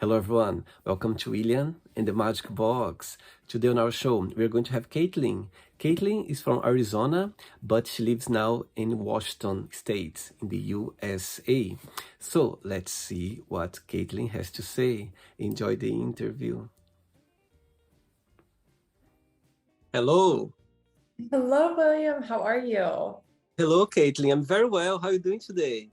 Hello, everyone. Welcome to William and the Magic Box. Today on our show, we're going to have Caitlin. Caitlin is from Arizona, but she lives now in Washington State in the USA. So let's see what Caitlin has to say. Enjoy the interview. Hello. Hello, William. How are you? Hello, Caitlin. I'm very well. How are you doing today?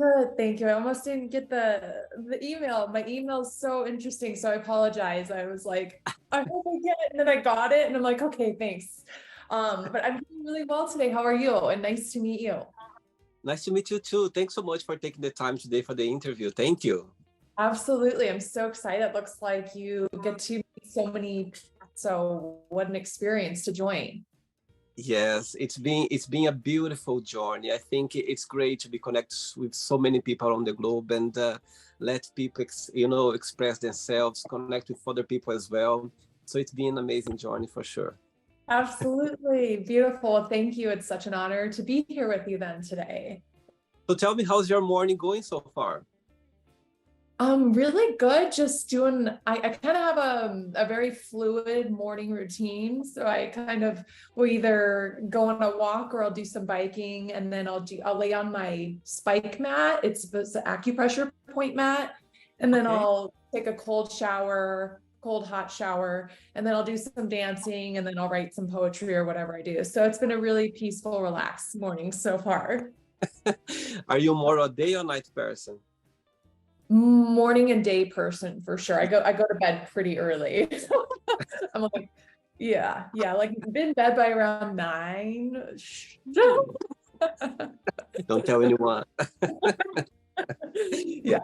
Good, thank you. I almost didn't get the email. My email's so interesting, so I apologize. I was like, I hope I get it, and then I got it, and I'm like, okay, thanks. But I'm doing really well today. How are you? And nice to meet you. Nice to meet you too. Thanks so much for taking the time today for the interview. Thank you. Absolutely. I'm so excited. It looks like you get to meet so many people. So what an experience to join. Yes, it's been a beautiful journey. I think it's great to be connected with so many people around the globe and let people, express themselves, connect with other people as well. So it's been an amazing journey for sure. Absolutely. Beautiful. Thank you. It's such an honor to be here with you then today. So tell me, how's your morning going so far? Really good. Just doing, I kind of have a very fluid morning routine. So I kind of will either go on a walk or I'll do some biking and then I'll lay on my spike mat. It's the acupressure point mat. And then Okay. I'll take a cold shower, cold hot shower, and then I'll do some dancing and then I'll write some poetry or whatever I do. So it's been a really peaceful, relaxed morning so far. Are you more a day or night person? Morning and day person for sure. I go to bed pretty early. I'm like, yeah, like been in bed by around 9. Don't tell anyone. Yeah.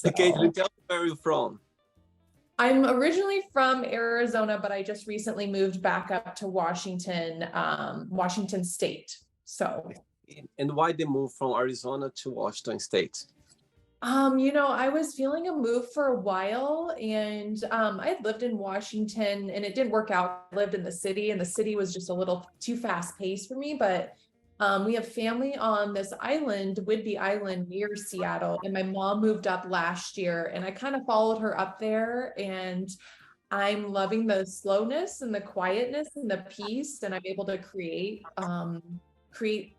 Caitlin, So tell me where you're from. I'm originally from Arizona, but I just recently moved back up to Washington, Washington State. So And why the move from Arizona to Washington State? I was feeling a move for a while and I had lived in Washington and it didn't work out. I lived in the city and the city was just a little too fast paced for me, but we have family on this island, Whidbey Island near Seattle, and my mom moved up last year and I kind of followed her up there and I'm loving the slowness and the quietness and the peace and I'm able to create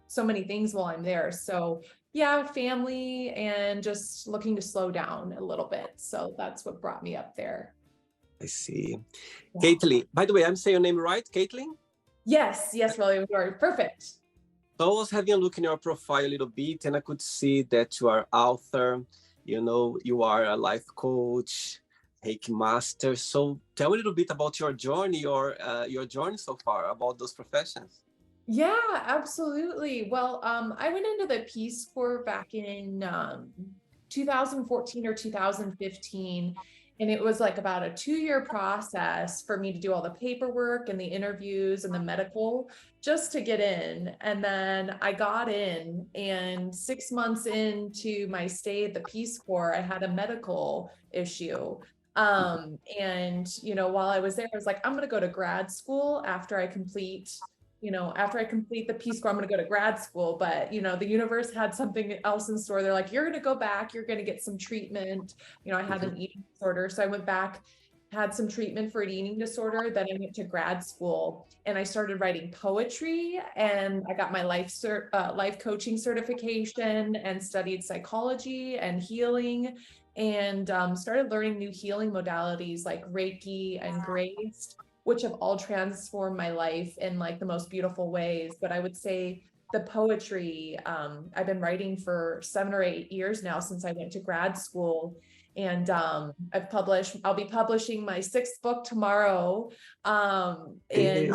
so many things while I'm there. So yeah, family and just looking to slow down a little bit. So that's what brought me up there. I see. Yeah. Caitlin, by the way, I'm saying your name right, Caitlin? Yes, William, you are perfect. So I was having a look in your profile a little bit, and I could see that you are author, you are a life coach, Reiki master. So tell me a little bit about your journey, your journey so far, about those professions. Yeah, absolutely. Well, I went into the Peace Corps back in 2014 or 2015, and it was like about a 2-year process for me to do all the paperwork and the interviews and the medical just to get in. And then I got in, and 6 months into my stay at the Peace Corps, I had a medical issue. And while I was there, I was like, I'm going to go to grad school after I complete the Peace Corps, I'm going to go to grad school. But, the universe had something else in store. They're like, you're going to go back, you're going to get some treatment. I had an eating disorder. So I went back, had some treatment for an eating disorder. Then I went to grad school and I started writing poetry and I got my life coaching certification and studied psychology and healing and started learning new healing modalities like Reiki and Grace, which have all transformed my life in like the most beautiful ways. But I would say the poetry, I've been writing for 7 or 8 years now since I went to grad school. And I'll be publishing my 6th book tomorrow. And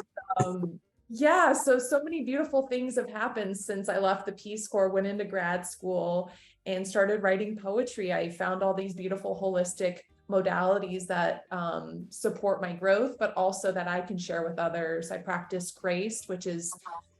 yeah, so many beautiful things have happened since I left the Peace Corps, went into grad school and started writing poetry. I found all these beautiful holistic modalities that support my growth, but also that I can share with others. I practice Grace, which is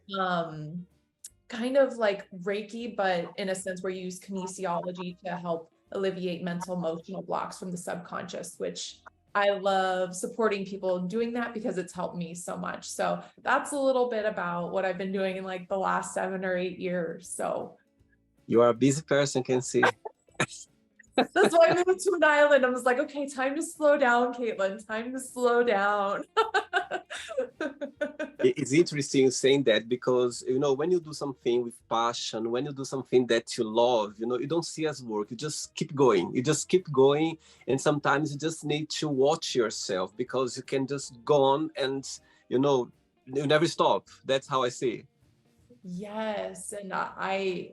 kind of like Reiki, but in a sense where you use kinesiology to help alleviate mental emotional blocks from the subconscious, which I love supporting people doing that because it's helped me so much. So that's a little bit about what I've been doing in like the last 7 or 8 years. So You are a busy person, can see. That's why I moved to an island. I was like, okay, time to slow down, Caitlin. Time to slow down. It's interesting saying that because, when you do something with passion, when you do something that you love, you don't see as work. You just keep going. You just keep going. And sometimes you just need to watch yourself because you can just go on and, you never stop. That's how I see it. Yes. And I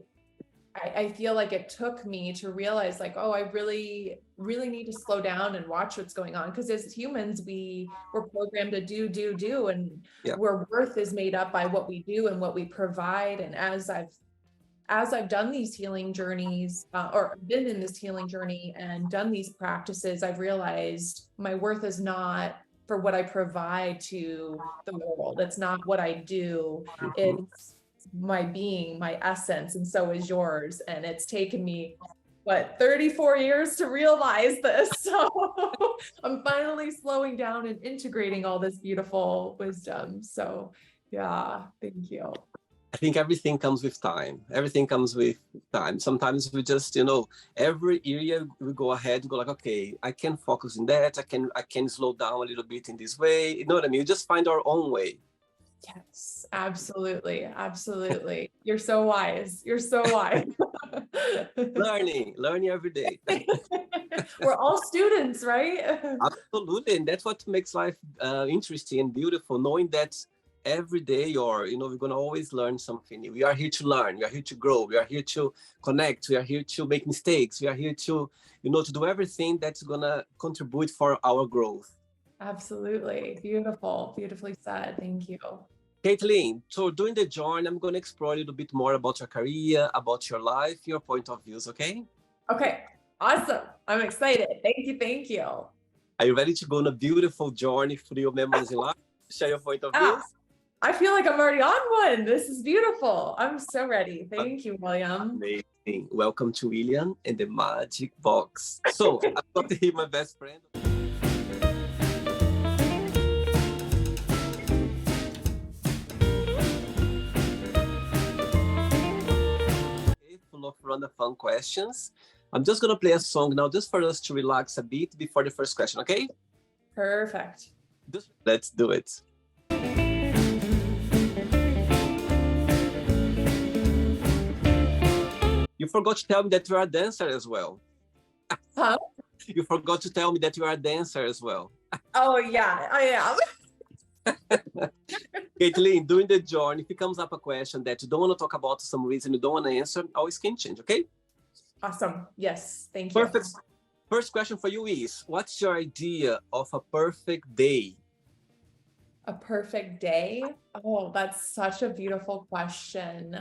feel like it took me to realize like, oh, I really, really need to slow down and watch what's going on. Because as humans, we're programmed to do, and Yeah. our worth is made up by what we do and what we provide. And as I've done these healing journeys, or been in this healing journey and done these practices, I've realized my worth is not for what I provide to the world. It's not what I do. Mhm. It's my being, my essence, and so is yours. And it's taken me, 34 years to realize this. So I'm finally slowing down and integrating all this beautiful wisdom. So yeah, thank you. I think everything comes with time. Everything comes with time. Sometimes we just, every area we go ahead, go like, okay, I can focus in that. I can slow down a little bit in this way. You know what I mean? We just find our own way. Yes, absolutely. Absolutely. You're so wise. You're so wise. Learning every day. We're all students, right? Absolutely. And that's what makes life interesting and beautiful, knowing that every day or, we're going to always learn something new. We are here to learn. We are here to grow. We are here to connect. We are here to make mistakes. We are here to, to do everything that's going to contribute for our growth. Absolutely. Beautiful. Beautifully said. Thank you. Caitlin, so during the journey, I'm going to explore a little bit more about your career, about your life, your point of views, okay? Okay. Awesome. I'm excited. Thank you. Thank you. Are you ready to go on a beautiful journey through your memories in life? Share your point of views? I feel like I'm already on one. This is beautiful. I'm so ready. Thank you, William. Amazing. Welcome to William and the Magic Box. So I've got here my best friend. Full of random fun questions. I'm just gonna play a song now just for us to relax a bit before the first question, okay? Perfect. Let's do it. You forgot to tell me that you are a dancer as well. Huh? You forgot to tell me that you are a dancer as well. Oh, yeah, I am. Caitlin, during the journey, if it comes up a question that you don't want to talk about for some reason, you don't want to answer, always can change, okay? Awesome. Yes, thank you. Perfect. First question for you is, what's your idea of a perfect day? A perfect day? Oh, that's such a beautiful question.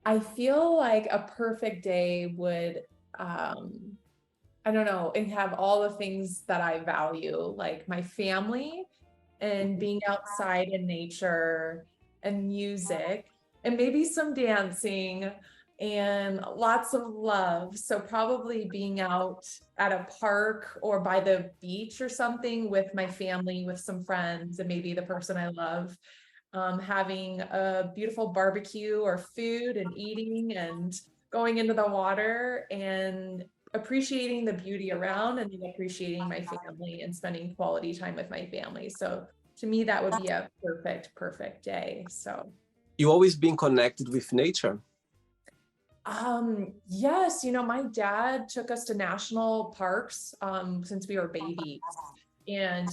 I feel like a perfect day would, I don't know, and have all the things that I value, like my family and being outside in nature and music and maybe some dancing and lots of love. So probably being out at a park or by the beach or something with my family, with some friends and maybe the person I love, having a beautiful barbecue or food and eating and going into the water and appreciating the beauty around and then appreciating my family and spending quality time with my family. So to me, that would be a perfect day. So You always been connected with nature? yes, my dad took us to national parks since we were babies. And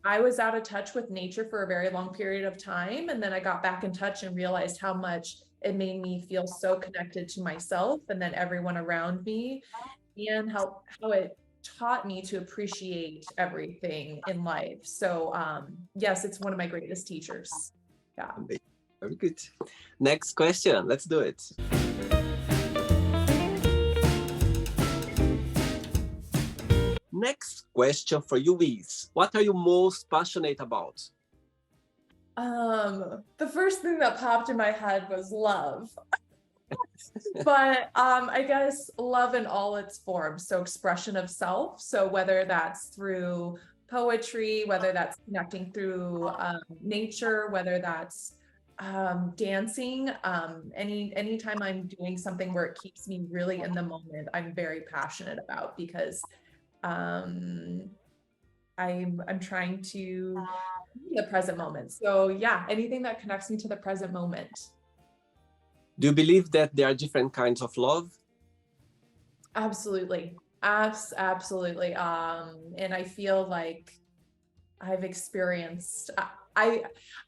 I was out of touch with nature for a very long period of time. And then I got back in touch and realized how much it made me feel so connected to myself and then everyone around me, and how it taught me to appreciate everything in life. So yes, it's one of my greatest teachers. Yeah. Very good. Next question. Let's do it. Next question for you is, what are you most passionate about? The first thing that popped in my head was love. But I guess love in all its forms. So expression of self. So whether that's through poetry, whether that's connecting through nature, whether that's dancing, anytime I'm doing something where it keeps me really in the moment, I'm very passionate about, because I'm trying to be in the present moment. So yeah, anything that connects me to the present moment. Do you believe that there are different kinds of love? Absolutely. Absolutely. And I feel like I've experienced, I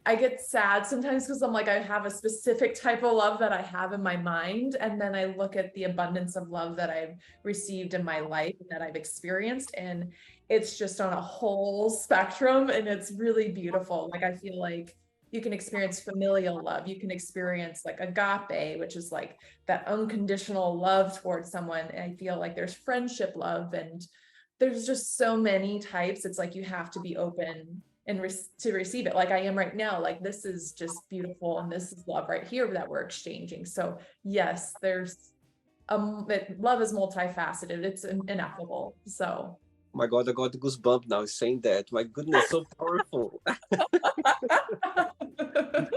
get sad sometimes because I'm like, I have a specific type of love that I have in my mind, and then I look at the abundance of love that I've received in my life and that I've experienced, and it's just on a whole spectrum, and it's really beautiful. Like, I feel like you can experience familial love, you can experience like agape, which is like that unconditional love towards someone, and I feel like there's friendship love, and there's just so many types. It's like you have to be open and to receive it, like I am right now. Like, this is just beautiful, and this is love right here that we're exchanging. So yes, there's love is multifaceted, it's ineffable. So Oh my God, I got goosebumps now saying that. My goodness, so powerful. It's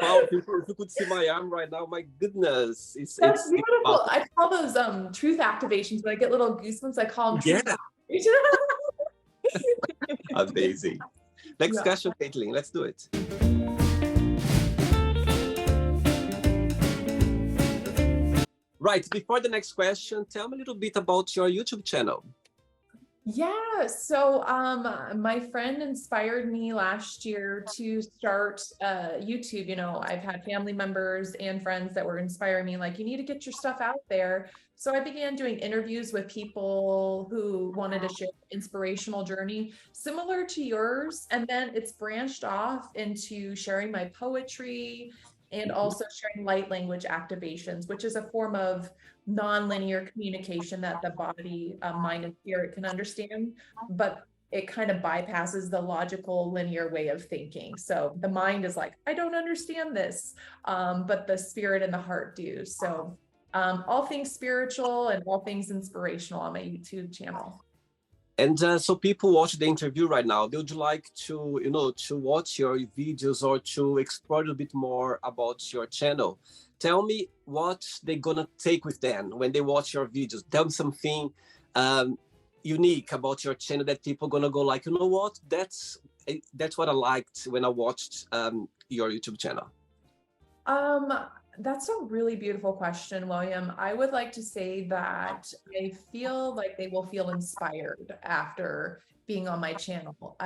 powerful. If you could see my arm right now, my goodness, that's it's beautiful. powerful. I call those truth activations. When I get little goosebumps, I call them truth Yeah, activations. amazing. Next Yeah. question, Caitlin. Let's do it. Right, before the next question, tell me a little bit about your YouTube channel. Yeah, so my friend inspired me last year to start YouTube. You know, I've had family members and friends that were inspiring me, like, you need to get your stuff out there. So I began doing interviews with people who wanted to share an inspirational journey similar to yours. And then it's branched off into sharing my poetry and also sharing light language activations, which is a form of non-linear communication that the body, mind, and spirit can understand, but it kind of bypasses the logical linear way of thinking. So the mind is like, I don't understand this, but the spirit and the heart do. So all things spiritual and all things inspirational on my YouTube channel. And so people watch the interview right now, they would like to, to watch your videos or to explore a little bit more about your channel. Tell me what they're gonna take with them when they watch your videos. Tell me something unique about your channel that people gonna go like, you know what, that's what I liked when I watched your YouTube channel. That's a really beautiful question, William. I would like to say that I feel like they will feel inspired after being on my channel.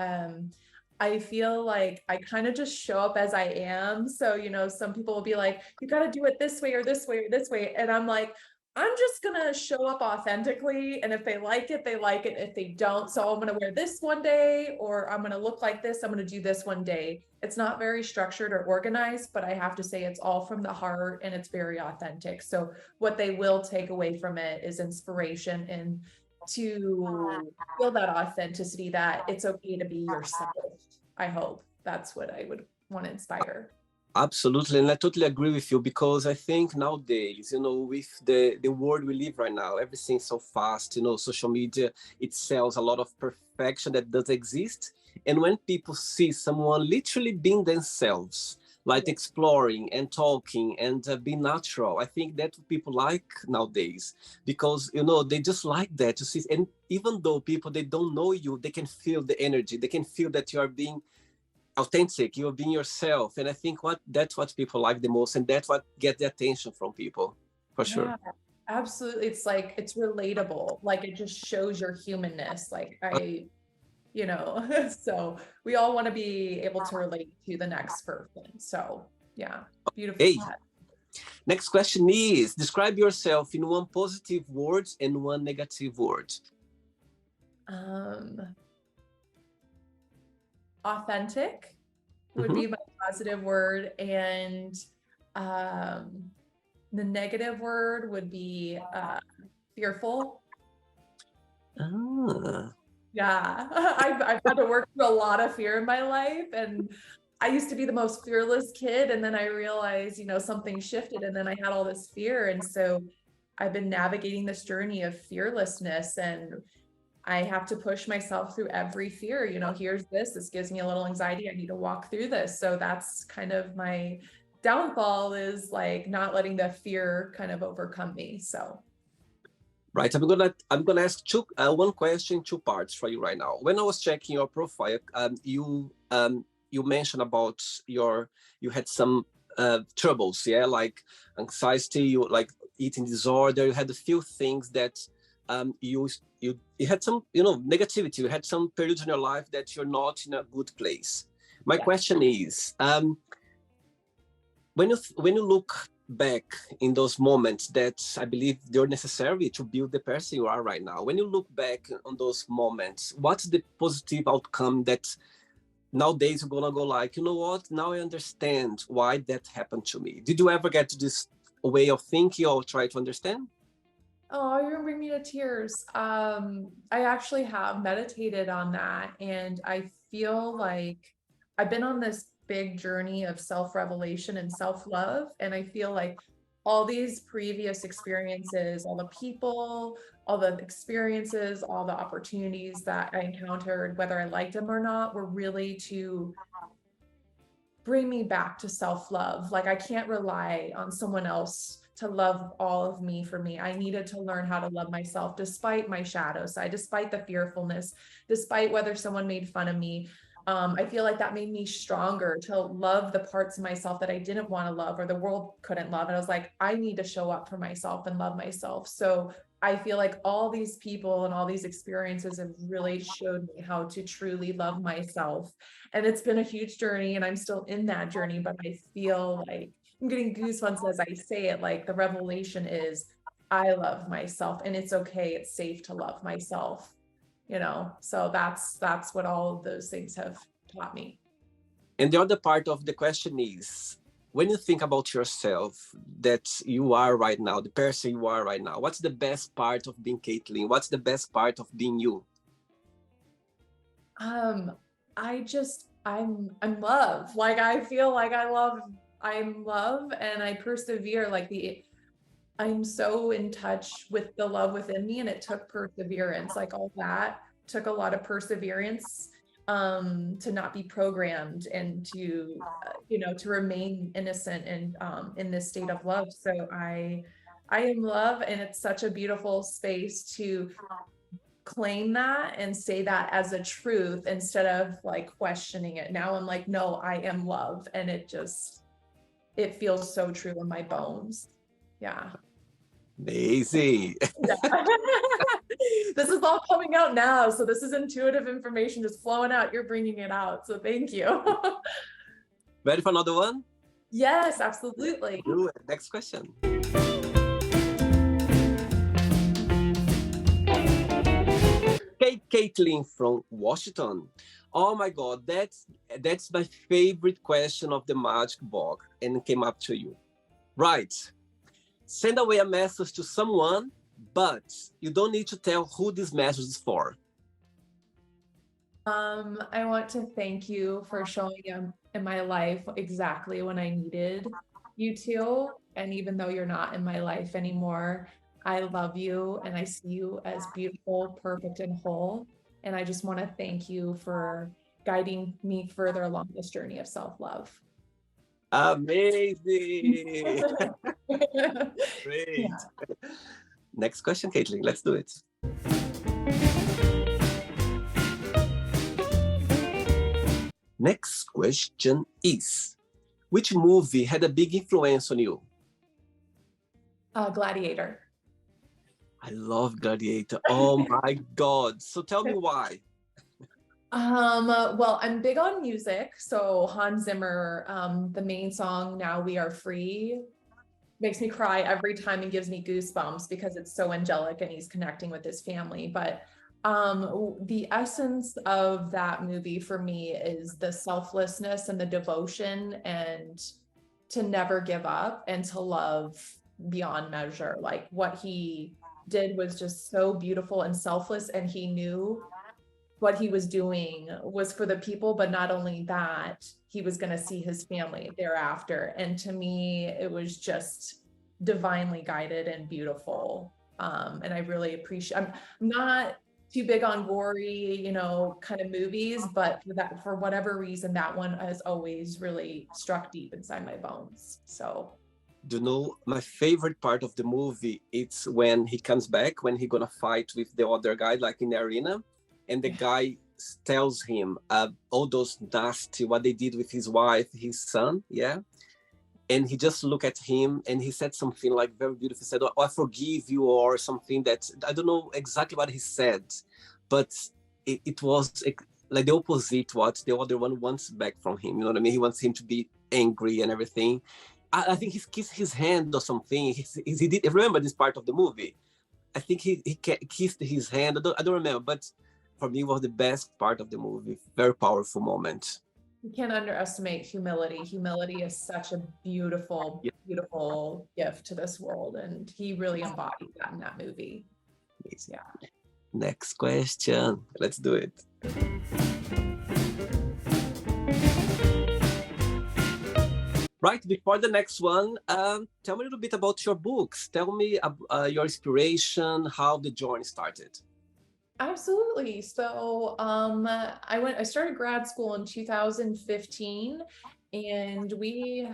I feel like I kind of just show up as I am. So, you know, some people will be like, you got to do it this way or this way or this way. And I'm like, I'm just going to show up authentically. And if they like it, they like it. If they don't, so I'm going to wear this one day, or I'm going to look like this, I'm going to do this one day. It's not very structured or organized, but I have to say it's all from the heart and it's very authentic. So what they will take away from it is inspiration, and to feel that authenticity, that it's okay to be yourself. I hope that's what I would want to inspire. Absolutely, and I totally agree with you, because I think nowadays, with the world we live right now, everything's so fast, social media, it sells a lot of perfection that does exist. And when people see someone literally being themselves, like exploring and talking and being natural, I think that's what people like nowadays, because, they just like that to see. And even though people, they don't know you, they can feel the energy, they can feel that you are being authentic, you're being yourself. And I think that's what people like the most, and that's what gets the attention from people, for sure. Yeah, absolutely. It's like, it's relatable. Like, it just shows your humanness. Like, so we all want to be able to relate to the next person. So yeah, beautiful. Hey, next question is, describe yourself in one positive word and one negative word. Authentic would be my positive word, and the negative word would be fearful. Yeah, I've had to work through a lot of fear in my life, and I used to be the most fearless kid, and then I realized, something shifted, and then I had all this fear, and so I've been navigating this journey of fearlessness, and I have to push myself through every fear. Here's this gives me a little anxiety, I need to walk through this. So that's kind of my downfall is like not letting the fear kind of overcome me. So Right. I'm gonna ask one question, two parts for you right now. When I was checking your profile, you mentioned about you had some troubles, yeah, like anxiety, you like eating disorder. You had a few things that you had some negativity. You had some periods in your life that you're not in a good place. My yeah. question is, when you look back in those moments that I believe they're necessary to build the person you are right now, when you look back on those moments, what's the positive outcome that nowadays you're gonna go like, you know what, now I understand why that happened to me? Did you ever get to this way of thinking or try to understand? Oh, you're gonna bring me to tears. I actually have meditated on that, and I feel like I've been on this big journey of self-revelation and self-love, and I feel like all these previous experiences, all the people, all the experiences, all the opportunities that I encountered, whether I liked them or not, were really to bring me back to self-love. Like I can't rely on someone else to love all of me for me. I needed to learn how to love myself despite my shadow side, despite the fearfulness, despite whether someone made fun of me. I feel like that made me stronger to love the parts of myself that I didn't want to love or the world couldn't love. And I was like, I need to show up for myself and love myself. So I feel like all these people and all these experiences have really showed me how to truly love myself. And it's been a huge journey and I'm still in that journey, but I feel like I'm getting goosebumps as I say it. Like the revelation is I love myself and it's okay. It's safe to love myself, so that's what all of those things have taught me. And the other part of the question is, when you think about yourself, that you are right now, the person you are right now, what's the best part of being Caitlin? What's the best part of being you? Um, I'm love. Like I feel like I'm love and I persevere I'm so in touch with the love within me and it took perseverance. Like all that took a lot of perseverance to not be programmed and to to remain innocent and in this state of love. So I am love and it's such a beautiful space to claim that and say that as a truth instead of like questioning it. Now I'm like, no, I am love. And it feels so true in my bones. Yeah. Amazing. Yeah. This is all coming out now. So this is intuitive information just flowing out. You're bringing it out. So thank you. Ready for another one? Yes, absolutely. Next question. Hey, Caitlin from Washington. Oh my God, that's my favorite question of the Magic Box, and it came up to you. Right. Send away a message to someone, but you don't need to tell who this message is for. I want to thank you for showing up in my life exactly when I needed you to. And even though you're not in my life anymore, I love you and I see you as beautiful, perfect, and whole. And I just want to thank you for guiding me further along this journey of self-love. Amazing. Great. Yeah. Next question, Caitlin. Let's do it. Next question is, which movie had a big influence on you? Gladiator. I love Gladiator. Oh my God. So tell me why. Well, I'm big on music. So Hans Zimmer, the main song, Now We Are Free, makes me cry every time and gives me goosebumps because it's so angelic and he's connecting with his family. But the essence of that movie for me is the selflessness and the devotion and to never give up and to love beyond measure. Like what he did was just so beautiful and selfless, and he knew what he was doing was for the people, but not only that, he was going to see his family thereafter. And to me, it was just divinely guided and beautiful. And I really appreciate, I'm not too big on gory, kind of movies, but for whatever reason, that one has always really struck deep inside my bones. So Do you know my favorite part of the movie? It's when he comes back, when he gonna fight with the other guy, like in the arena, and the guy tells him all those nasty what they did with his wife, his son, yeah. And he just looked at him and he said something like very beautiful. He said, "Oh, I forgive you," or something that I don't know exactly what he said, but it was like the opposite what the other one wants back from him. You know what I mean? He wants him to be angry and everything. I think he kissed his hand or something. He did remember this part of the movie. I think he kissed his hand. I don't remember, but for me, it was the best part of the movie. Very powerful moment. you can't underestimate humility. Humility is such a beautiful, Yeah, beautiful gift to this world. And he really embodied that in that movie. amazing. Yeah. Next question. Let's do it. Right, before the next one, tell me a little bit about your books. Tell me your inspiration, how the journey started. Absolutely. So I started grad school in 2015, and we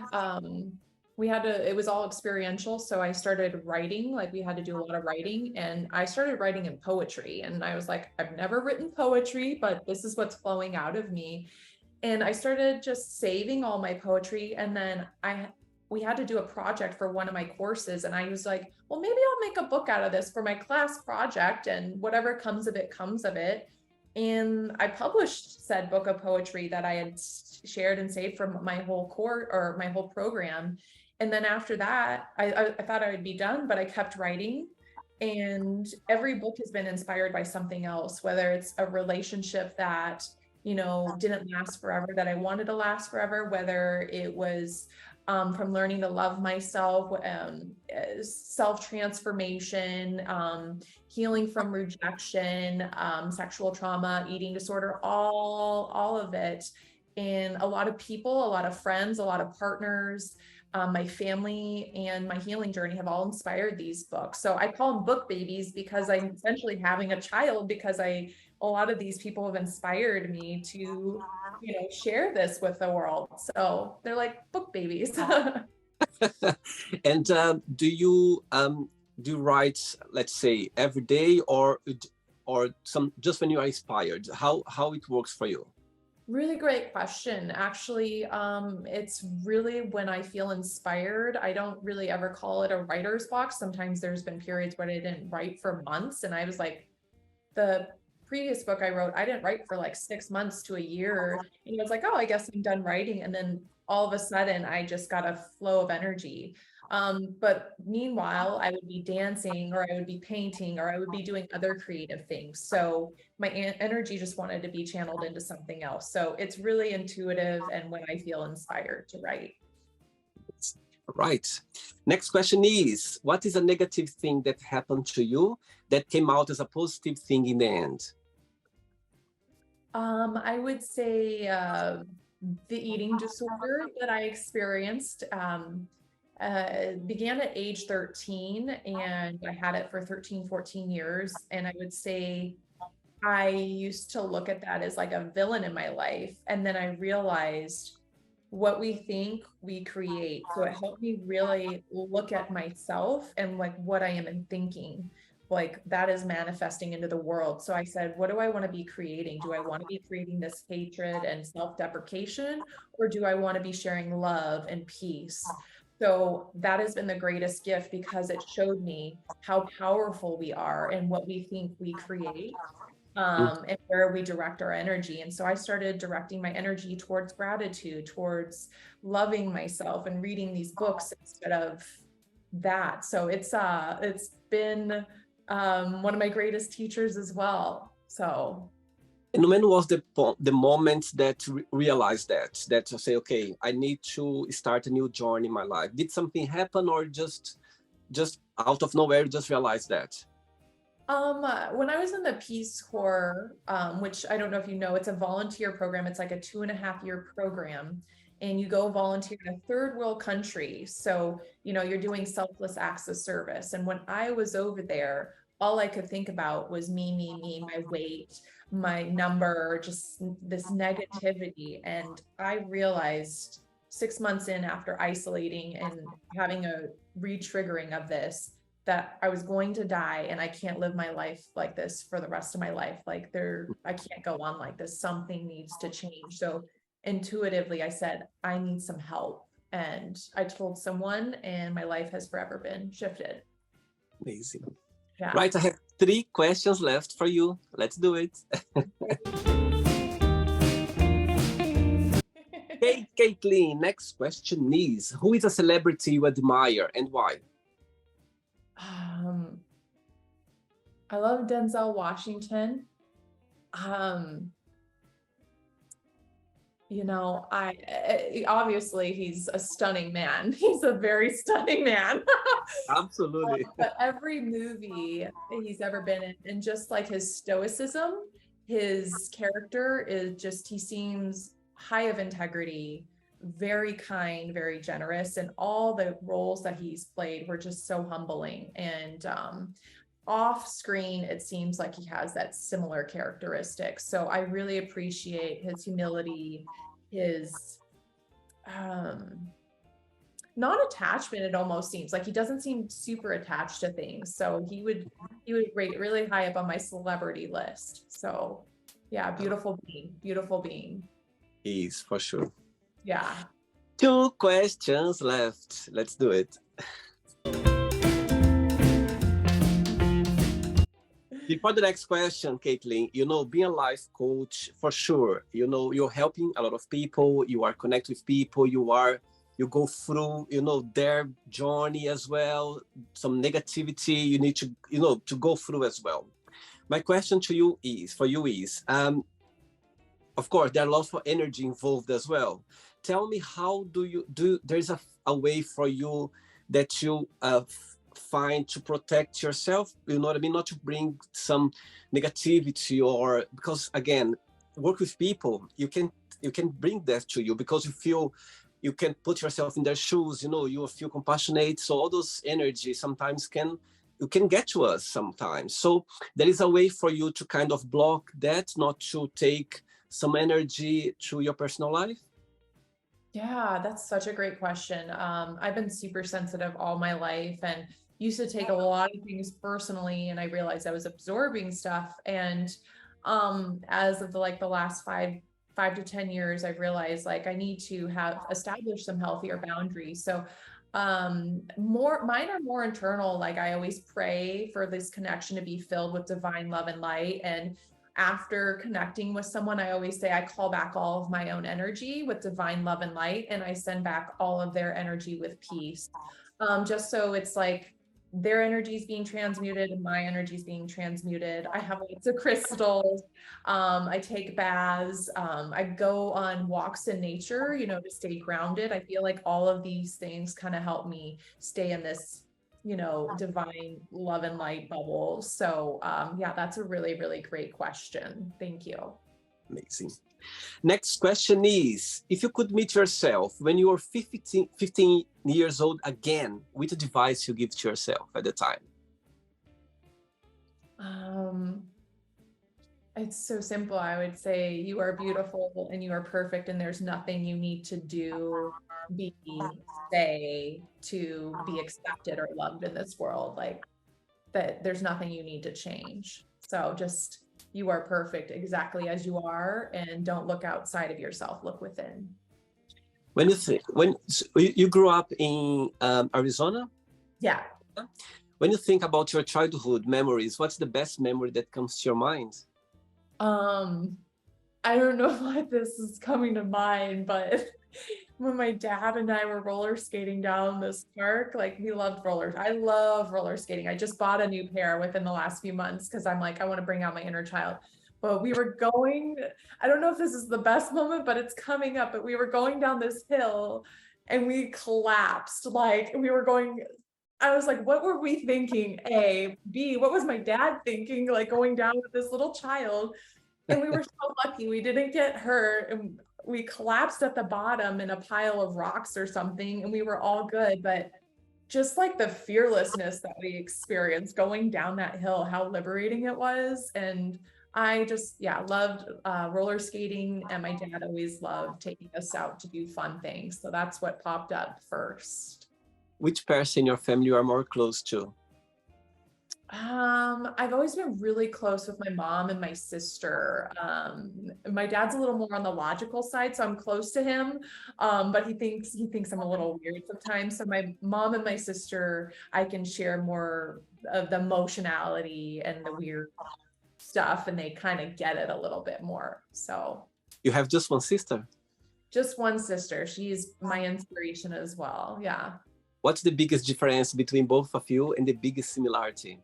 had to, it was all experiential. So I started writing, like we had to do a lot of writing, and I started writing in poetry. And I was like, I've never written poetry, but this is what's flowing out of me. And I started just saving all my poetry, and then we had to do a project for one of my courses, and I was like, well, maybe I'll make a book out of this for my class project, and whatever comes of it comes of it. And I published said book of poetry that I had shared and saved from my whole course or my whole program. And then after that, I thought I would be done, but I kept writing. And every book has been inspired by something else, whether it's a relationship that didn't last forever, that I wanted to last forever, whether it was from learning to love myself, self-transformation, healing from rejection, sexual trauma, eating disorder, all of it. And a lot of people, a lot of friends, a lot of partners, my family and my healing journey have all inspired these books. So I call them book babies because I'm essentially having a child, because a lot of these people have inspired me to, share this with the world. So they're like book babies. And do you write, let's say, every day, or some just when you are inspired? How it works for you? Really great question. Actually, it's really when I feel inspired. I don't really ever call it a writer's block. Sometimes there's been periods where I didn't write for months, and I was like, the previous book I wrote, I didn't write for like 6 months to a year. And I was like, oh, I guess I'm done writing. And then all of a sudden, I just got a flow of energy. But meanwhile, I would be dancing, or I would be painting, or I would be doing other creative things. So my energy just wanted to be channeled into something else. So it's really intuitive and when I feel inspired to write. Right. Next question is, what is a negative thing that happened to you that came out as a positive thing in the end? I would say the eating disorder that I experienced began at age 13, and I had it for 13, 14 years. And I would say I used to look at that as like a villain in my life. And then I realized what we think we create. So it helped me really look at myself and like what I am in thinking, like that is manifesting into the world. So I said, what do I want to be creating? Do I want to be creating this hatred and self-deprecation, or do I want to be sharing love and peace? So that has been the greatest gift, because it showed me how powerful we are and what we think we create, and where we direct our energy. And so I started directing my energy towards gratitude, towards loving myself, and reading these books instead of that. So it's been one of my greatest teachers as well. So. And when was the moment that realized that you say, okay, I need to start a new journey in my life? Did something happen, or just out of nowhere, just realized that? When I was in the Peace Corps, which I don't know if you know, it's a volunteer program. It's like a 2.5-year program, and you go volunteer in a third world country. So, you're doing selfless acts of service. And when I was over there, all I could think about was me, my weight, my number, just this negativity. And I realized 6 months in, after isolating and having a re-triggering of this, that I was going to die, and I can't live my life like this for the rest of my life. Like I can't go on like this. Something needs to change. So intuitively I said, I need some help. And I told someone, and my life has forever been shifted. Amazing. Yeah. Right, I have 3 questions left for you. Let's do it. Hey, Caitlin, next question is, who is a celebrity you admire and why? I love Denzel Washington. You know, obviously he's a stunning man. He's a very stunning man. Absolutely. But every movie he's ever been in, and just like his stoicism, his character is just, he seems high of integrity, very kind, very generous, and all the roles that he's played were just so humbling. And off screen, it seems like he has that similar characteristic. So I really appreciate his humility, his non-attachment. It almost seems like he doesn't seem super attached to things. So he would rate really high up on my celebrity list. So yeah, beautiful being. He is, for sure. Yeah. 2 questions left. Let's do it. Before the next question, Caitlin, you know, being a life coach, for sure, you know, you're helping a lot of people, you are connecting with people, you go through, you know, their journey as well, some negativity you need to, you know, to go through as well. My question to you is, of course, there are lots of energy involved as well. Tell me, how do you there's a way for you that you find to protect yourself, you know what I mean, not to bring some negativity, or because again, work with people, you can bring that to you because you feel you can put yourself in their shoes, you know, you feel compassionate. So all those energy sometimes can get to us sometimes. So there is a way for you to kind of block that, not to take some energy to your personal life. Yeah, that's such a great question. I've been super sensitive all my life and used to take a lot of things personally, and I realized I was absorbing stuff. And as of the last 5 to 10 years, I've realized like I need to have established some healthier boundaries. So mine are more internal. Like I always pray for this connection to be filled with divine love and light. And after connecting with someone, I always say I call back all of my own energy with divine love and light, and I send back all of their energy with peace. Just so it's like their energy is being transmuted and my energy is being transmuted. I have lots of crystals. I take baths. I go on walks in nature, you know, to stay grounded. I feel like all of these things kind of help me stay in this, you know, divine love and light bubble. So yeah, that's a really, really great question. Thank you. Amazing. Next question is, if you could meet yourself when you were 15 years old again, which advice you give to yourself at the time? It's so simple. I would say you are beautiful and you are perfect, and there's nothing you need to do, be, say to be accepted or loved in this world. Like that, there's nothing you need to change. So just, you are perfect exactly as you are, and don't look outside of yourself, look within. When you grew up in Arizona? Yeah. When you think about your childhood memories, what's the best memory that comes to your mind? I don't know why this is coming to mind, but when my dad and I were roller skating down this park, like we loved rollers. I love roller skating. I just bought a new pair within the last few months because I'm like, I want to bring out my inner child. But we were going, I don't know if this is the best moment, but it's coming up. But we were going down this hill and we collapsed. Like we were going, I was like, what were we thinking? A, B, what was my dad thinking? Like going down with this little child. And we were so lucky we didn't get hurt, and we collapsed at the bottom in a pile of rocks or something, and we were all good. But just like the fearlessness that we experienced going down that hill, how liberating it was. And I just, yeah, loved roller skating. And my dad always loved taking us out to do fun things. So that's what popped up first. Which person in your family you are more close to? I've always been really close with my mom and my sister. My dad's a little more on the logical side, so I'm close to him. But he thinks I'm a little weird sometimes. So my mom and my sister, I can share more of the emotionality and the weird stuff, and they kind of get it a little bit more. So You have just one sister? just one sister. She's my inspiration as well. Yeah. What's the biggest difference between both of you and the biggest similarity?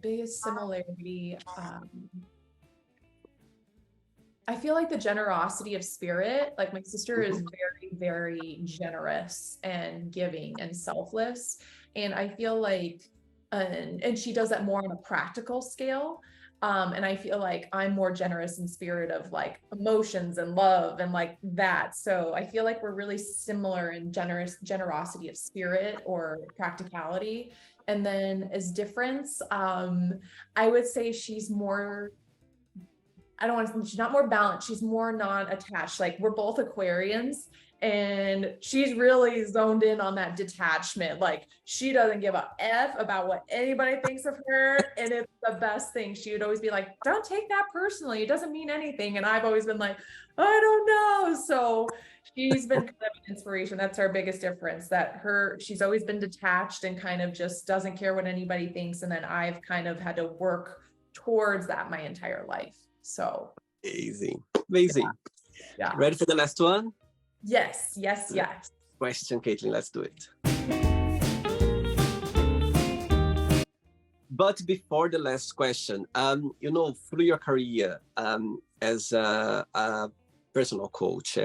Biggest similarity. I feel like the generosity of spirit, like my sister is very, very generous and giving and selfless. And I feel like, and she does that more on a practical scale. And I feel like I'm more generous in spirit of like emotions and love and like that. So I feel like we're really similar in generosity of spirit or practicality. And then as difference, I would say she's more, I don't want to, she's not more balanced. She's more non-attached. Like we're both Aquarians and she's really zoned in on that detachment. Like she doesn't give a F about what anybody thinks of her. And it's the best thing. She would always be like, don't take that personally. It doesn't mean anything. And I've always been like, I don't know. So she's been kind of an inspiration. That's our biggest difference, that she's always been detached and kind of just doesn't care what anybody thinks. And then I've kind of had to work towards that my entire life. So amazing. Amazing. Yeah. Ready for the last one? Yes. Question, Caitlin, let's do it. But before the last question, through your career as a personal coach,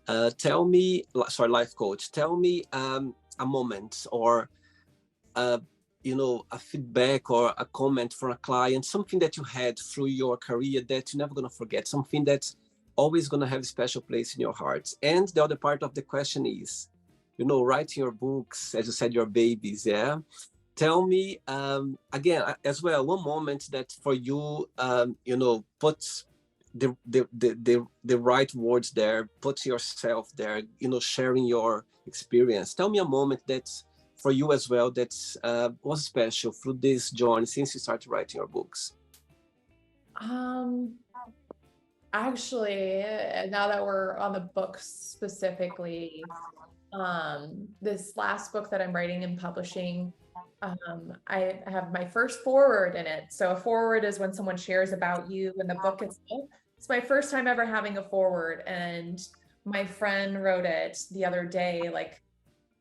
life coach, tell me a moment or a feedback or a comment from a client, something that you had through your career that you're never going to forget, something that's always going to have a special place in your heart. And the other part of the question is, writing your books, as you said, your babies, yeah? Tell me, again, as well, one moment that for you, puts the right words there, puts yourself there, sharing your experience. Tell me a moment that's for you as well that was special through this journey since you started writing your books. Actually, now that we're on the books specifically, this last book that I'm writing and publishing, I have my first foreword in it. So a foreword is when someone shares about you in the book itself. It's my first time ever having a foreword, and my friend wrote it the other day, like,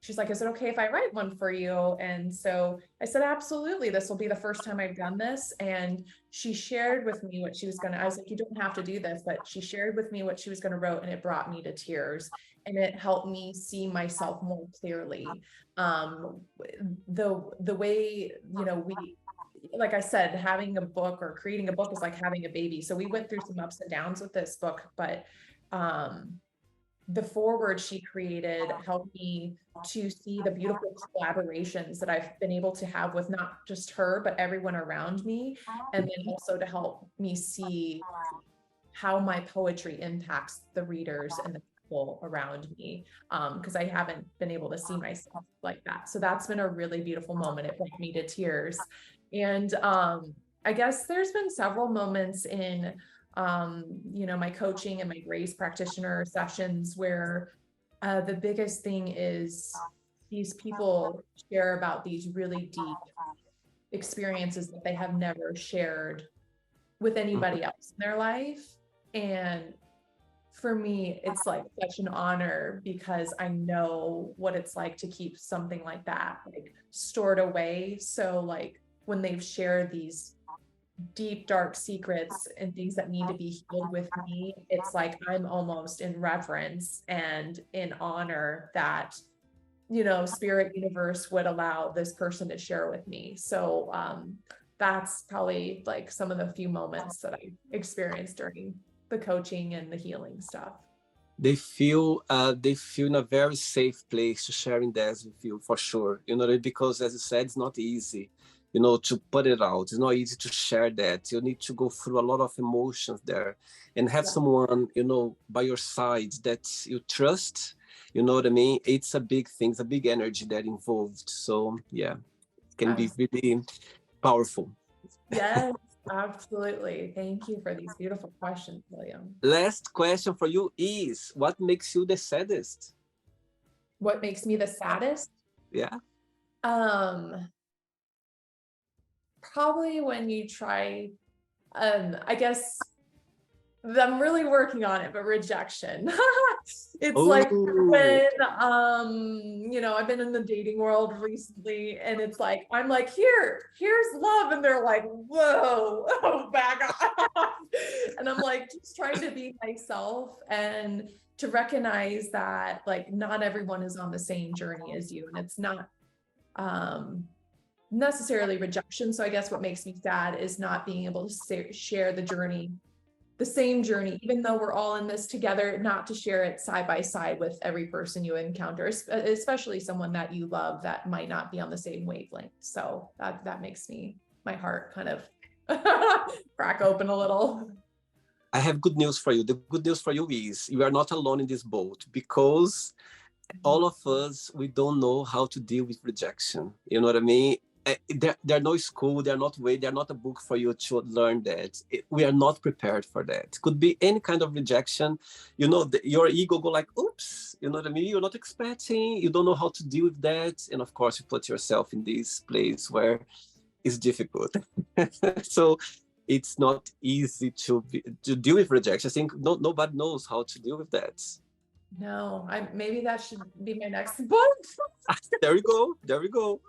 she's like, is it okay if I write one for you? And so I said, absolutely. This will be the first time I've done this. And she shared with me what she was I was like, you don't have to do this, but she shared with me what she was going to write, and it brought me to tears, and it helped me see myself more clearly. The way, like I said, having a book or creating a book is like having a baby. So we went through some ups and downs with this book, but, the foreword she created helped me to see the beautiful collaborations that I've been able to have with not just her, but everyone around me. And then also to help me see how my poetry impacts the readers and the people around me. Because I haven't been able to see myself like that. So that's been a really beautiful moment. It brought me to tears. And I guess there's been several moments in my coaching and my grace practitioner sessions where the biggest thing is these people share about these really deep experiences that they have never shared with anybody else in their life. And for me, it's like such an honor, because I know what it's like to keep something like that like stored away. So like when they've shared these deep, dark secrets and things that need to be healed with me, it's like I'm almost in reverence and in honor that, spirit universe would allow this person to share with me. So that's probably like some of the few moments that I experienced during the coaching and the healing stuff. they feel in a very safe place to sharing this with you, for sure. You know, because as you said, it's not easy, you know, to put it out. It's not easy to share that. You need to go through a lot of emotions there, and have Yeah. someone, you know, by your side that you trust. You know what I mean? It's a big thing. It's a big energy that involved. So yeah, it can be really powerful. Yes, absolutely. Thank you for these beautiful questions, William. Last question for you is, what makes you the saddest? What makes me the saddest? Yeah. Um, Probably when you try, I guess I'm really working on it, but rejection. It's like Oh, when, you know, I've been in the dating world recently and it's like, I'm like, here's love. And they're like, whoa, oh, back off. And I'm like, just trying to be myself and to recognize that like, not everyone is on the same journey as you. And it's not, necessarily rejection. So I guess what makes me sad is not being able to share the journey, the same journey, even though we're all in this together, not to share it side by side with every person you encounter, especially someone that you love that might not be on the same wavelength. So that makes my heart kind of crack open a little. I have good news for you. The good news for you is you are not alone in this boat, because all of us, we don't know how to deal with rejection. You know what I mean? There are no school, there are not a book for you to learn that. We are not prepared for that. Could be any kind of rejection. You know, your ego go like, oops, you know what I mean? You're not expecting, you don't know how to deal with that. And of course, you put yourself in this place where it's difficult. So it's not easy to deal with rejection. I think nobody knows how to deal with that. No, maybe that should be my next book. There we go. There we go.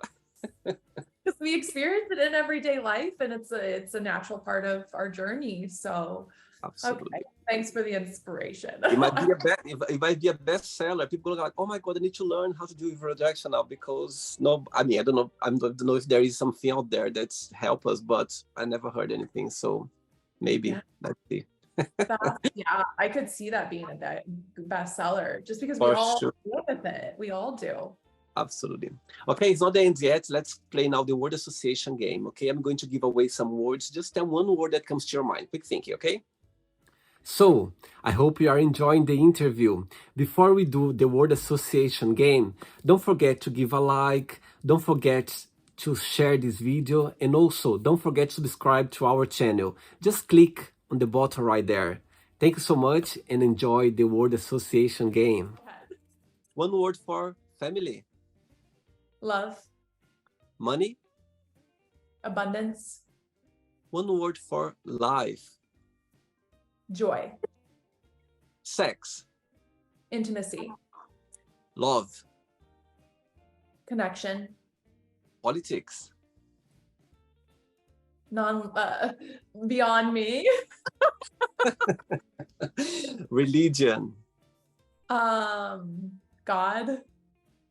Because we experience it in everyday life and it's a natural part of our journey. So Absolutely. okay, thanks for the inspiration. It might be it might be a bestseller. People are like, oh my God, I need to learn how to do rejection now, because no, I mean, I don't know if there is something out there that's help us, but I never heard anything. So maybe, Yeah. let's see. Yeah, I could see that being a bestseller just because we For all sure. deal with it. We all do. Absolutely. Okay, it's not the end yet. Let's play now the word association game. Okay, I'm going to give away some words. Just tell one word that comes to your mind. Quick thinking, okay? So, I hope you are enjoying the interview. Before we do the word association game, don't forget to give a like, don't forget to share this video, and also don't forget to subscribe to our channel. Just click on the button right there. Thank you so much and enjoy the word association game. One word for family. Love, Money. abundance, One word for life. joy, Sex. intimacy, Love. connection, Politics. beyond me. Religion. God,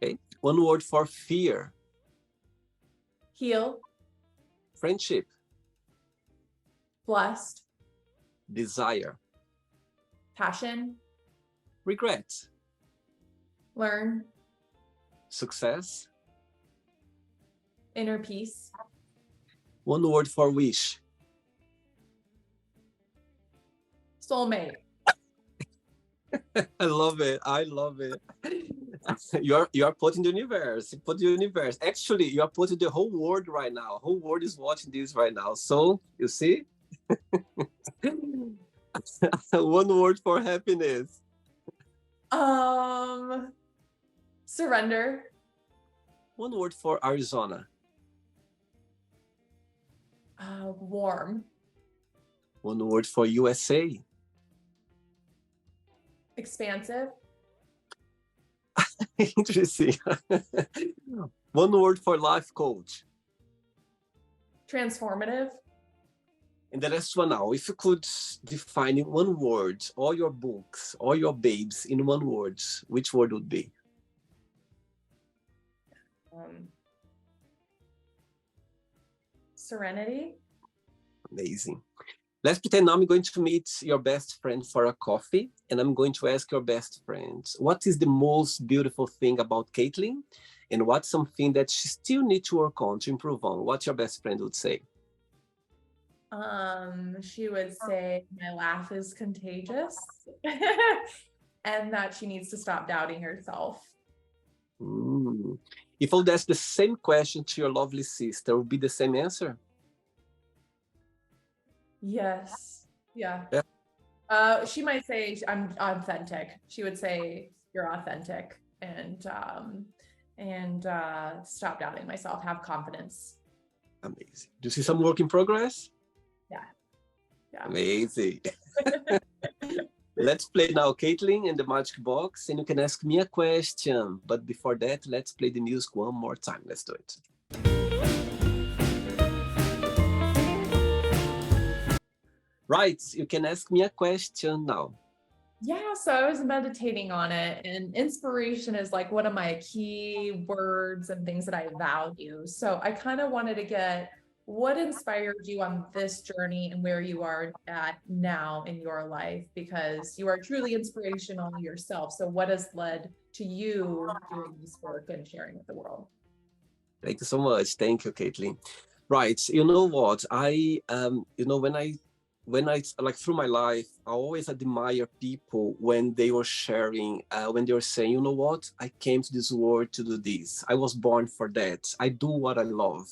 Okay. One word for fear. heal, Friendship. blessed, Desire. passion, Regret. learn, Success. inner peace, One word for wish. soulmate. I love it. I love it. You are put in the universe. You put the universe. Actually, you are putting the whole world right now. Whole world is watching this right now. So you see, one word for happiness. Surrender, One word for Arizona. warm, One word for USA. expansive, Interesting. One word for life coach. transformative, And the last one now, if you could define in one word all your books, all your babes in one word, which word would be? serenity. Amazing. Let's pretend now I'm going to meet your best friend for a coffee, and I'm going to ask your best friend, what is the most beautiful thing about Caitlin? And what's something that she still needs to work on, to improve on? What your best friend would say? She would say my laugh is contagious and that she needs to stop doubting herself. Mm. If I would ask the same question to your lovely sister, would be the same answer? Yes. Yeah. Yeah. She might say I'm authentic. She would say you're authentic and stop doubting myself, have confidence. Amazing. Do you see some work in progress? Yeah. Yeah. Amazing. Let's play now, Caitlin, in the magic box, and you can ask me a question. But before that, let's play the music one more time. Let's do it. Right, you can ask me a question now. Yeah, so I was meditating on it, and inspiration is like one of my key words and things that I value. So I kind of wanted to get what inspired you on this journey and where you are at now in your life, because you are truly inspirational yourself. So what has led to you doing this work and sharing with the world? Thank you so much. Thank you, Caitlin. Right, you know what? When I like through my life, I always admire people when they were sharing, when they were saying, you know what? I came to this world to do this. I was born for that. I do what I love.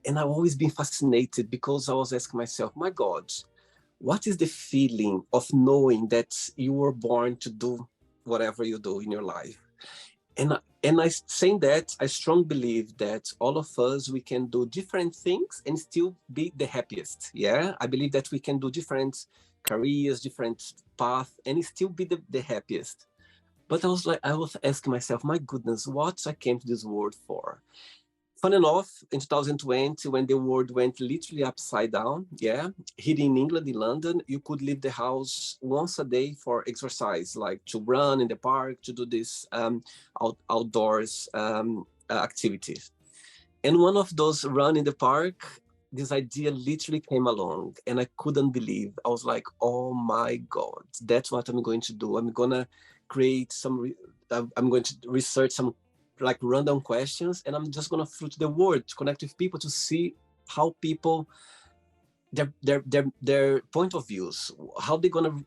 And I've always been fascinated because I was asking myself, my God, what is the feeling of knowing that you were born to do whatever you do in your life? And I saying that, I strongly believe that all of us, we can do different things and still be the happiest. Yeah, I believe that we can do different careers, different path, and still be the happiest. But I was asking myself, my goodness, what I came to this world for? Fun enough, in 2020, when the world went literally upside down, yeah, here in England, in London, you could leave the house once a day for exercise, like to run in the park, to do this outdoors activities. And one of those run in the park, this idea literally came along, and I couldn't believe. I was like, "Oh my God, that's what I'm going to do. I'm gonna create I'm going to research some like random questions, and I'm just gonna float the world to connect with people to see how people their point of views, how they're gonna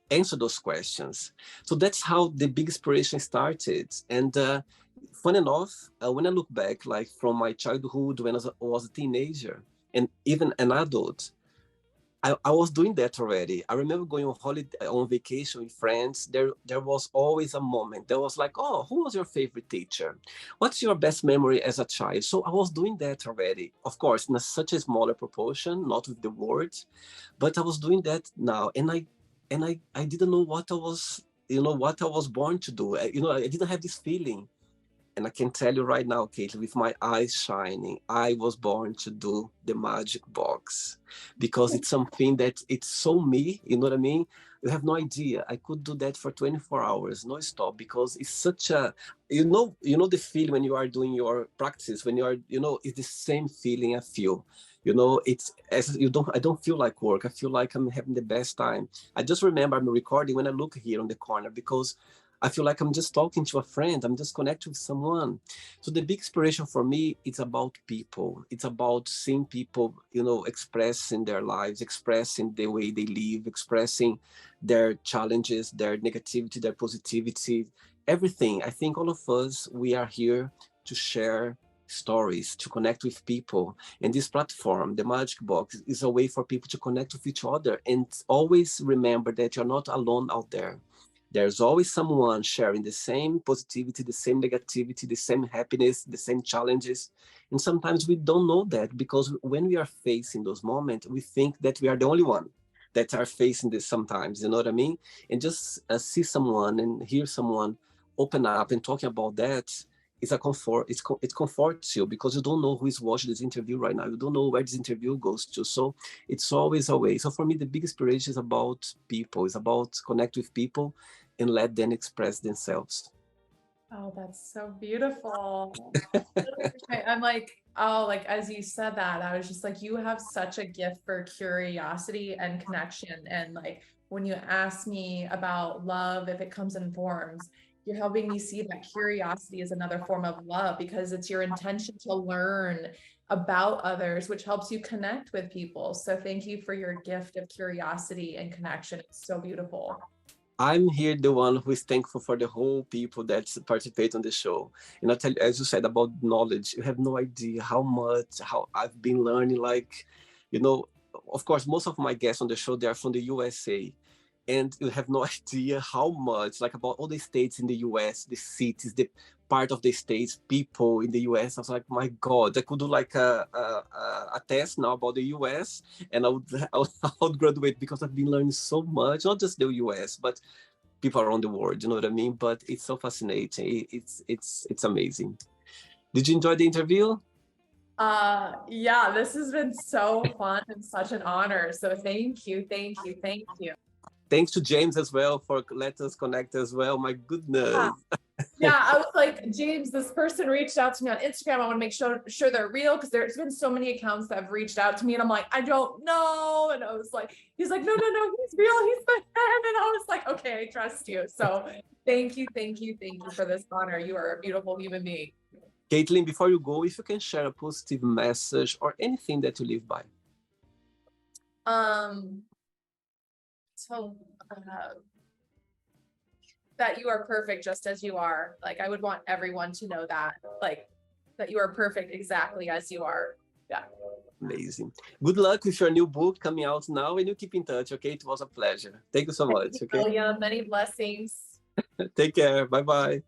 answer those questions." So that's how the big inspiration started. And fun enough, when I look back, like from my childhood when I was a teenager and even an adult, I was doing that already. I remember going on holiday, on vacation with friends. There was always a moment. There was like, oh, who was your favorite teacher? What's your best memory as a child? So I was doing that already. Of course, in such a smaller proportion, not with the words, but I was doing that now. And I didn't know what I was, what I was born to do. I didn't have this feeling. And I can tell you right now, Caitlin, with my eyes shining, I was born to do the magic box because it's something that it's so me, you know what I mean? You have no idea. I could do that for 24 hours, no stop, because it's such a, the feeling when you are doing your practice, when you are, it's the same feeling I feel. It's as I don't feel like work. I feel like I'm having the best time. I just remember I'm recording when I look here on the corner because I feel like I'm just talking to a friend. I'm just connecting with someone. So the big inspiration for me, it's about people. It's about seeing people, expressing their lives, expressing the way they live, expressing their challenges, their negativity, their positivity, everything. I think all of us, we are here to share stories, to connect with people. And this platform, the Magic Box, is a way for people to connect with each other and always remember that you're not alone out there. There's always someone sharing the same positivity, the same negativity, the same happiness, the same challenges. And sometimes we don't know that because when we are facing those moments, we think that we are the only one that are facing this sometimes, you know what I mean? And just see someone and hear someone open up and talking about that is a comfort. It comforts you because you don't know who is watching this interview right now. You don't know where this interview goes to. So it's always a way. So for me, the big inspiration is about people. It's about connect with people and let them express themselves. Oh, that's so beautiful. I'm like, Oh, like as you said that, I was just like, you have such a gift for curiosity and connection. And like when you ask me about love, if it comes in forms, you're helping me see that curiosity is another form of love because it's your intention to learn about others, which helps you connect with people. So thank you for your gift of curiosity and connection. It's so beautiful. I'm here the one who is thankful for the whole people that participate on the show. And I tell you, as you said about knowledge, you have no idea how I've been learning. Like, you know, of course, most of my guests on the show, they are from the USA. And you have no idea how much, like about all the states in the US, the cities, the part of the states, people in the US. I was like, my God, I could do like a test now about the US, and I would graduate because I've been learning so much, not just the US, but people around the world. You know what I mean? But it's so fascinating. It's amazing. Did you enjoy the interview? Yeah, this has been so fun and such an honor. So thank you, thank you, thank you. Thanks to James as well for let us connect as well. My Yeah. goodness. Yeah, I was like, James, this person reached out to me on Instagram. I want to make sure they're real because there's been so many accounts that have reached out to me, and I'm like, I don't know. And I was like, he's like, no, he's real. He's my friend. And I was like, okay, I trust you. So thank you, thank you, thank you for this honor. You are a beautiful human being. Caitlin, before you go, if you can share a positive message or anything that you live by. So that you are perfect just as you are. Like, I would want everyone to know that, like, that you are perfect exactly as you are. Yeah. Amazing. Good luck with your new book coming out now, and you keep in touch, okay? It was a pleasure. Thank you so much, okay? William, many blessings. Take care. Bye-bye.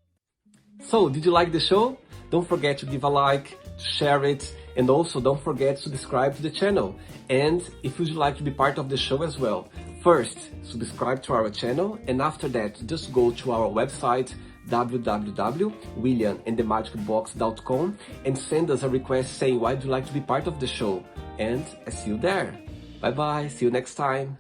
So, did you like the show? Don't forget to give a like, to share it, and also don't forget to subscribe to the channel. And if you'd like to be part of the show as well, first, subscribe to our channel, and after that, just go to our website, www.williamandthemagicbox.com, and send us a request saying why you'd like to be part of the show. And I see you there. Bye-bye. See you next time.